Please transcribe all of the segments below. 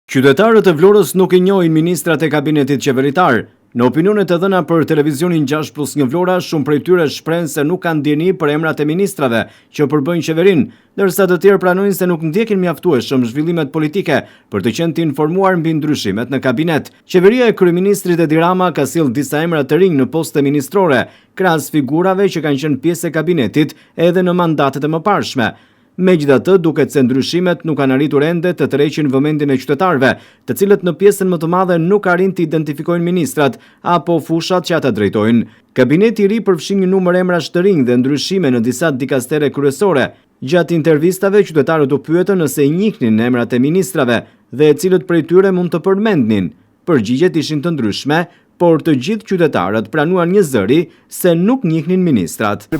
Qytetarët e Vlorës nuk i njohin ministrat e kabinetit qeveritar. Në opinionet e dhëna për televizionin 6+1 Vlora, shumë prej tyre shprehen se nuk kanë dieni për emrat e ministrave që përbëjnë qeverinë, ndërsa të tjerë pranojnë se nuk ndjekin mjaftueshëm zhvillimet politike për të qenë të informuar mbi ndryshimet në kabinet. Qeveria e kryeministrit Edi Rama ka sjellë disa emra të rinj në poste ministrore, krahas figurave që kanë qenë pjesë e kabinetit edhe në mandatet e mëparshme. Megjithatë, duket se ndryshimet nuk kanë arritur ende të tërheqin vëmendjen e qytetarëve, të cilët në pjesën më të madhe nuk arrin të identifikojnë ministrat apo fushat që ata drejtojnë. Kabineti i ri përfshin një numër emrash të rinj dhe ndryshime në disa dikastere kryesore. Gjatë intervistave, qytetarët u pyetën nëse i njihnin emrat e ministrave dhe e cilët prej tyre mund të përmendnin. Përgjigjet ishin të ndryshme, por të gjithë qytetarët pranuan një zëri se nuk njihnin ministrat.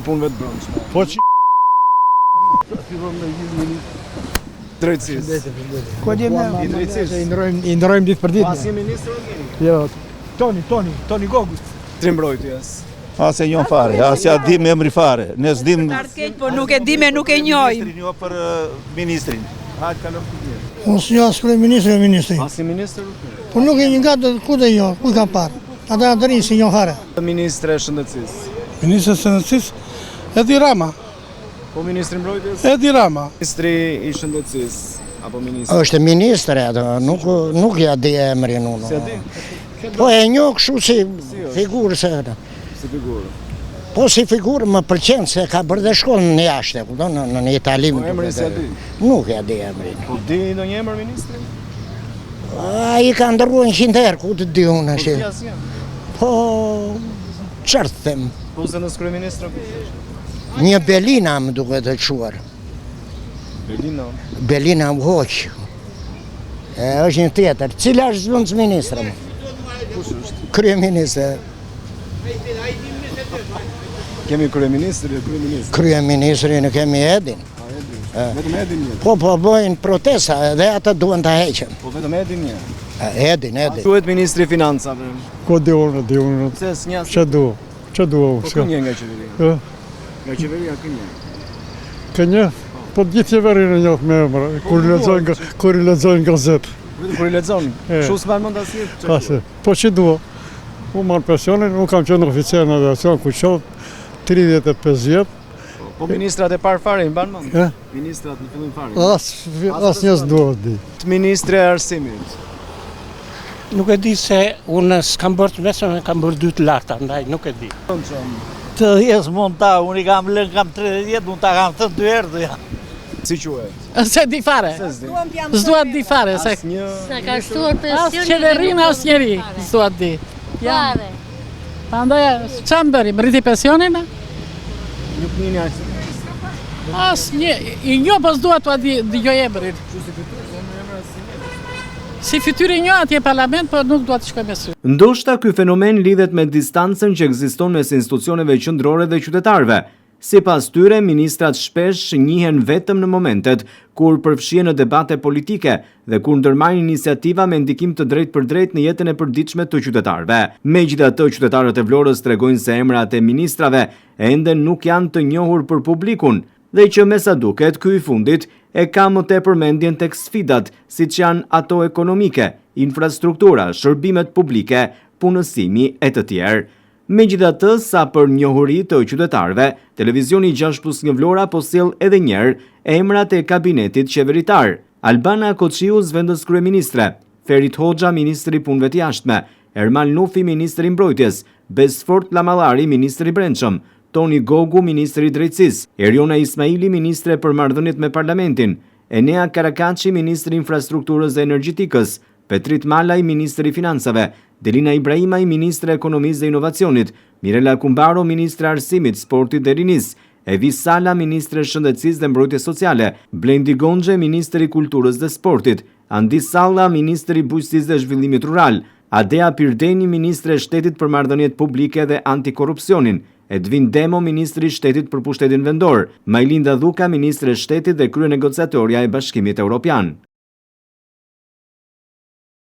Drejtësisë. I ndrojmë ditë për ditë. Pasi ministër nuk jeni? Jo, Toni Gogu. Trimbrojtjes. As e njoh fare, as ja dim emri fare. Ne s'dim. Po nuk e dim e nuk e njohim. Ministri njoh për ministrin. Hajt kalon këtë. Unë s'njoh as ministri. Pasi ministër nuk jeni? Po nuk e një nga ku të njoh, ku ka parë. Ata të rinj si njoh fare. Ministre e shëndetësisë. Ministri i shëndetësisë Edi Rama. Po ministri i mbrojtjes? Edi Rama. Ministri i shëndetësisë apo ministri? Është ministre ato, nuk ja di emrin unë. Si e di? Po e njoh kështu si figurë se. Si figurë. Po si figurë më pëlqen se ka bërë dhe shkollën në jashtë, kupton, në Itali. Po emrin si e di? Nuk ja di emrin. Po di ndonjë emër ministri? Ai ka ndërruar 100 herë, ku të di unë Po ashtu. di asnjë. Po çfarë them? Po se në kryeministra ku është? Një Belina më duket të quar. Belina më hoq. Është një tjetër. Cila është zëvendës ministra? Kush është? Kryeministri. Kemi kryeministri e kryeministri. Kryeministri në kemi Edin. Vetëm Edin një. Po bëjnë protesta dhe ata duhen ta heqen. Po vetëm Edin një. Edin. Thuhet ministri i financave. Ko di unë. Pse s'njas? Ç'do? Po kënjë nga qeveria. Nga qeveria kënjë. Kënjë? Po gjithë qeverinë e njoh me emra, kur i lexojnë gazetë. Vetëm kur i lexon. Kështu s'mban mend asnjë. Ase, po që dua. U marr pensionin, nuk kam qenë oficer në aviacion ku qov 35 vjet. Po ministrat e parë fare i mban mend? Ministrat në fillim fare. Asnjë s'dua di. Ministri e arsimit. Nuk e di se unë s'kam bërë të mesme, kam bërë 2 të larta, ndaj nuk e di. Të jes mund ta, unë i kam 30 jetë, unë ta kam thënë 2 herë dhe ja. Si quhet? Se di fare. S'dua di fare. Se ka shtuar pensionin. as qeverin, as njeri. S'dua di. Fare. Prandaj, ç'am bërim? Rriti pensionin? Nuk njeni arsimit. As një, i njo pas dua t'ua di jo emrin. Si fytyrë një atje parlament, por nuk dua të shkoj me sy. Ndoshta ky fenomen lidhet me distancën që ekziston mes institucioneve qendrore dhe qytetarëve. Sipas tyre, ministrat shpesh njihen vetëm në momentet kur përfshihen në debate politike dhe kur ndërmarrin iniciativa me ndikim të drejtë në jetën e përditshme të qytetarëve. Megjithatë, qytetarët e Vlorës tregojnë se emrat e ministrave ende nuk janë të njohur për publikun dhe që me sa duket ky i fundit e ka më tepër mendjen tek sfidat, siç janë ato ekonomike, infrastruktura, shërbimet publike, punësimi e të tjerë. Megjithatë, sa për njohuri të qytetarëve, televizioni 6+1 Vlora po sjell edhe një herë emrat e kabinetit qeveritar. Albana Koçiu, zëvendës kryeministre, Ferit Hoxha, ministri i punëve të jashtme, Ermal Nufi, ministri i mbrojtjes, Besfort Lamallari, ministri i brendshëm, Toni Gogu, ministri i drejtësisë, Eriona Ismaili, ministre për marrëdhëniet me parlamentin, Enea Karakaçi, ministri i infrastrukturës dhe energjetikës, Petrit Malaj, ministri i financave, Delina Ibrahimaj, ministre e ekonomisë dhe inovacionit, Mirela Kumbaro, ministre e arsimit, sportit dhe rinisë, Evi Sala, ministre e shëndetësisë dhe mbrojtjes sociale, Blendi Gonxhe, ministri i kulturës dhe sportit, Andi Salla, ministri i bujqësisë dhe zhvillimit rural, Adea Pirdeni, ministre e shtetit për marrëdhëniet publike dhe antikorrupsionin, Edvin Demo, ministri i shtetit për pushtetin vendor, Majlinda Dhuka, ministre e shtetit dhe kryenegociatorja e Bashkimit Evropian.